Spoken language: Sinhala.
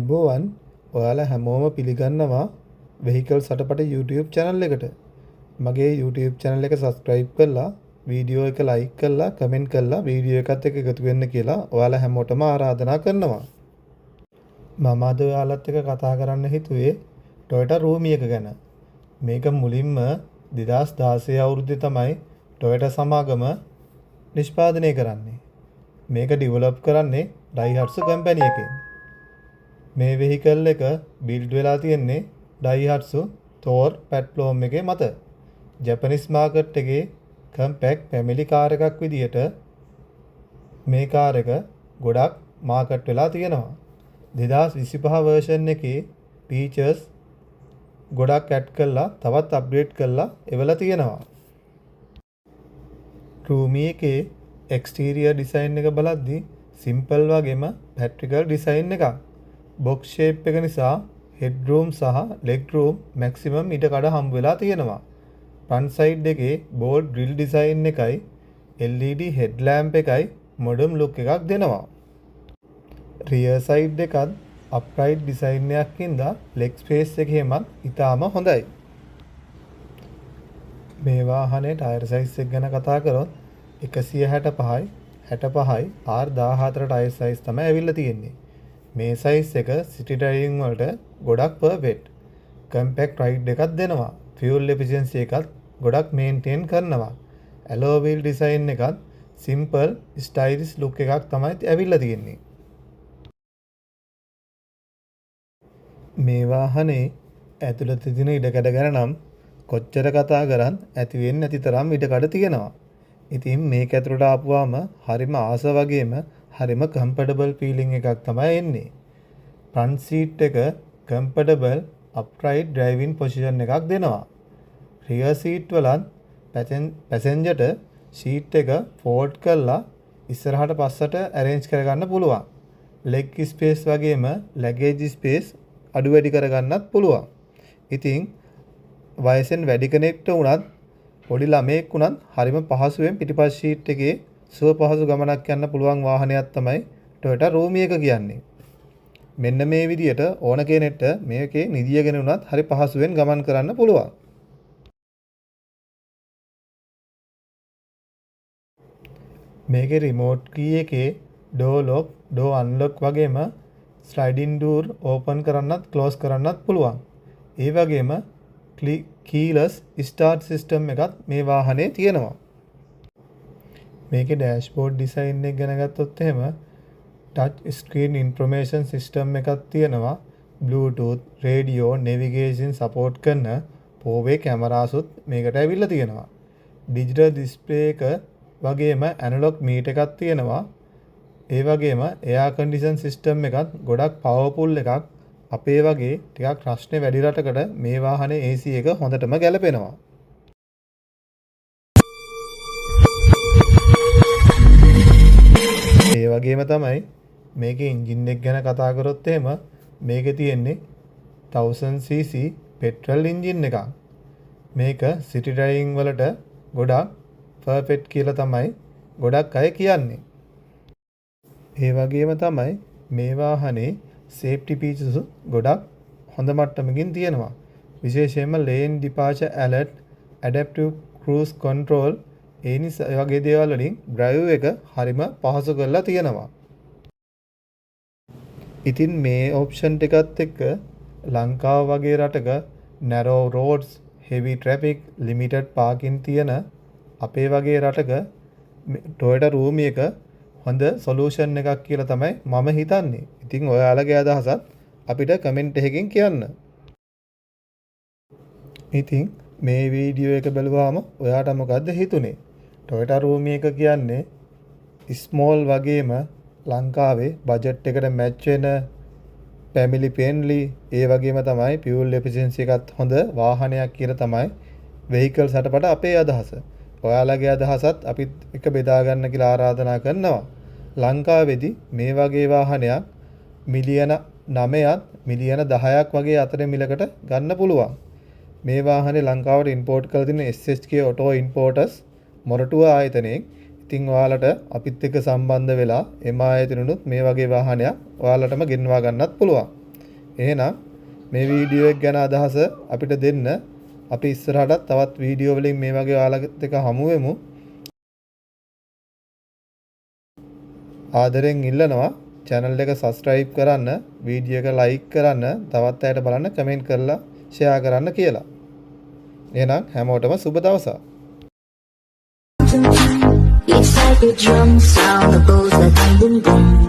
අයිබෝවන් ඔයාලා හැමෝම පිළිගන්නවා වෙහිකල් සටපට YouTube channel එකට. මගේ YouTube channel එක subscribe කරලා වීඩියෝ එක like කරලා comment කරලා වීඩියෝ එකත් එක්ක එකතු වෙන්න කියලා ඔයාලා හැමෝටම ආරාධනා කරනවා. මම අද ඔයාලත් එක්ක කතා කරන්න හිතුවේ Toyota Roomie එක ගැන. මේක මුලින්ම 2016 අවුරුද්දේ තමයි Toyota සමාගම නිෂ්පාදනය කරන්නේ. මේක ඩෙවලොප් කරන්නේ Daihatsu කම්පැනි එකෙන්. මේ වෙහිකල් එක බිල්ඩ් වෙලා තියෙන්නේ Daihatsu Thor platform එකේ මත. ජපනිස් මාකට් එකේ කම්පැක්ට් ෆැමිලි කාර් එකක් විදියට මේ කාර් එක ගොඩක් මාකට් වෙලා තියෙනවා. 2025 version එකේ features ගොඩක් ඇඩ් කරලා තවත් අප්ග්‍රේඩ් කරලා එවලා තියෙනවා. Roomie එකේ exterior design එක බලද්දි simple වගේම practical design එකක්. box shape එක නිසා headroom සහ legroom maximum ඉඩ කඩ හම්බ වෙලා තියෙනවා. front side එකේ bold grill design එකයි LED headlamp එකයි modern look එකක් දෙනවා. rear side එකත් upright design එකක් හින්දා leg space එකේමත් ඉතාම හොඳයි. මේ වාහනේ tyre size එක ගැන කතා කරොත් 165යි 65යි R14 tyre size තමයි ඇවිල්ලා තියෙන්නේ. මේ size එක city driving වලට ගොඩක් perfect. compact ride එකක් දෙනවා. fuel efficiency එකත් ගොඩක් maintain කරනවා. alloy wheel design එකත් simple stylish look එකක් තමයි ඇවිල්ලා තියෙන්නේ. මේ වාහනේ ඇතුළත තියෙන ඉඩකඩ ගැන නම් කොච්චර කතා කරත් ඇති වෙන්නේ නැති තරම් ඉඩකඩ තියෙනවා. ඉතින් මේක ඇතුළට ආපුවාම හරිම ආස වගේම හරිම comfortable feeling එකක් තමයි එන්නේ. front seat එක comfortable upright driving position එකක් දෙනවා. rear seat වලත් passenger seat එක fold කරලා ඉස්සරහට පස්සට arrange කරගන්න පුළුවන්. leg space වගේම luggage space අඩු වැඩි කරගන්නත් පුළුවන්. ඉතින් වයසෙන් වැඩි කෙනෙක්ට වුණත් පොඩි ළමයෙක් වුණත් හරිම පහසුවෙන් පිටිපස්ස සීට් එකේ සුව පහසු ගමනක් යන්න පුළුවන් වාහනයක් තමයි Toyota Roomie එක කියන්නේ. මෙන්න මේ විදියට ඕන කෙනෙක්ට මේකේ නිදියගෙන වුණත් හරි පහසුවෙන් ගමන් කරන්න පුළුවන්. මේකේ remote key එකේ door lock, door unlock වගේම sliding door open කරන්නත් close කරන්නත් පුළුවන්. ඒ වගේම keyless start system එකත් මේ වාහනේ තියෙනවා. මේකේ dashboard design එක ගැන ගත්තොත් එහෙම touch screen information system එකක් තියෙනවා. bluetooth, radio, navigation support කරන 4-way cameras උත් මේකට ඇවිල්ලා තියෙනවා. digital display එක වගේම analog meter එකක් තියෙනවා. ඒ වගේම air condition system එකත් ගොඩක් powerful එකක්. අපේ වගේ ටිකක් රස්නේ වැඩි රටකට මේ වාහනේ AC එක හොඳටම ගැලපෙනවා. ඒ වගේම තමයි මේකේ එන්ජින් එක ගැන කතා කරොත් එහෙම මේකේ තියෙන්නේ 1000cc petrol engine එකක්. මේක city driving වලට ගොඩක් perfect කියලා තමයි ගොඩක් අය කියන්නේ. ඒ වගේම තමයි මේ වාහනේ safety features ගොඩක් හොඳ මට්ටමකින් තියෙනවා. විශේෂයෙන්ම lane departure alert, adaptive cruise control ඒ වගේ දේවල් වලින් drive එක හරිම පහසු කරලා තියෙනවා. ඉතින් මේ option එකත් එක්ක ලංකාව වගේ රටක narrow roads, heavy traffic, limited parking තියෙන අපේ වගේ රටක Toyota Roomie එක හොඳ සොලියුෂන් එකක් කියලා තමයි මම හිතන්නේ. ඉතින් ඔයාලගේ අදහසත් අපිට කමෙන්ට් එකකින් කියන්න. ඉතින් මේ වීඩියෝ එක බලුවාම ඔයාට මොකද්ද හිතුනේ? Toyota Roomie එක කියන්නේ ස්මෝල් වගේම ලංකාවේ බජට් එකට මැච් වෙන family friendly ඒ වගේම තමයි fuel efficiency එකත් හොඳ වාහනයක් කියලා තමයි vehicle සටපට අපේ අදහස. ඔයාලගේ අදහසත් අපිත් එක බෙදා ගන්න කියලා ආරාධනා කරනවා. ලංකාවේදී මේ වගේ වාහනයක් මිලියන 9ත් මිලියන 10ක් වගේ අතර මිලකට ගන්න පුළුවන්. මේ වාහනේ ලංකාවට ඉම්පෝර්ට් කරලා තියෙන SHK Auto Importers මොරටුව ආයතනයෙන්. ඉතින් ඔයාලට අපිත් එක්ක සම්බන්ධ වෙලා එම ආයතනෙනුත් මේ වගේ වාහනයක් ඔයාලටම ගෙන්වා ගන්නත් පුළුවන්. එහෙනම් මේ වීඩියෝ එක ගැන අදහස අපිට දෙන්න. අපි ඉස්සරහටත් තවත් වීඩියෝ වලින් මේ වගේ ඔයාලත් එක්ක හමු වෙමු. ආදරෙන් ඉල්ලනවා channel එක subscribe කරන්න, වීඩියෝ එක like කරන්න, තවත් අයට බලන්න කමෙන්ට් කරලා share කරන්න කියලා. එහෙනම් හැමෝටම සුබ දවසක්. It's like a drum sound that goes like boom boom boom.